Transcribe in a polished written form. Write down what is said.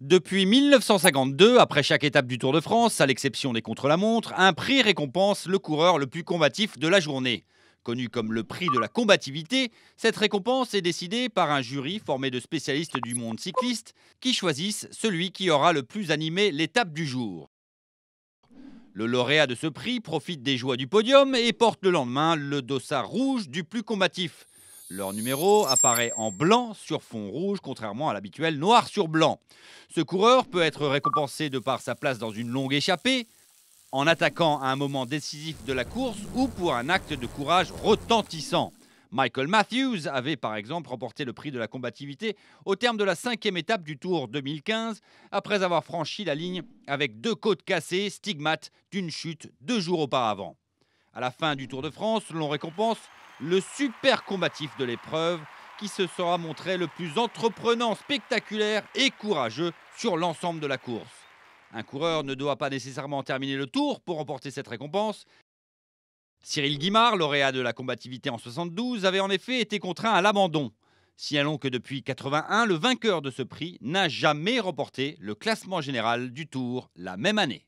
Depuis 1952, après chaque étape du Tour de France, à l'exception des contre-la-montre, un prix récompense le coureur le plus combatif de la journée. Connu comme le prix de la combativité, cette récompense est décidée par un jury formé de spécialistes du monde cycliste qui choisissent celui qui aura le plus animé l'étape du jour. Le lauréat de ce prix profite des joies du podium et porte le lendemain le dossard rouge du plus combatif. Leur numéro apparaît en blanc sur fond rouge, contrairement à l'habituel noir sur blanc. Ce coureur peut être récompensé de par sa place dans une longue échappée, en attaquant à un moment décisif de la course ou pour un acte de courage retentissant. Michael Matthews avait par exemple remporté le prix de la combativité au terme de la cinquième étape du Tour 2015, après avoir franchi la ligne avec deux côtes cassées, stigmates d'une chute 2 jours auparavant. À la fin du Tour de France, l'on récompense le super combatif de l'épreuve qui se sera montré le plus entreprenant, spectaculaire et courageux sur l'ensemble de la course. Un coureur ne doit pas nécessairement terminer le tour pour remporter cette récompense. Cyril Guimard, lauréat de la combativité en 72, avait en effet été contraint à l'abandon. Signalons que depuis 81, le vainqueur de ce prix n'a jamais remporté le classement général du Tour la même année.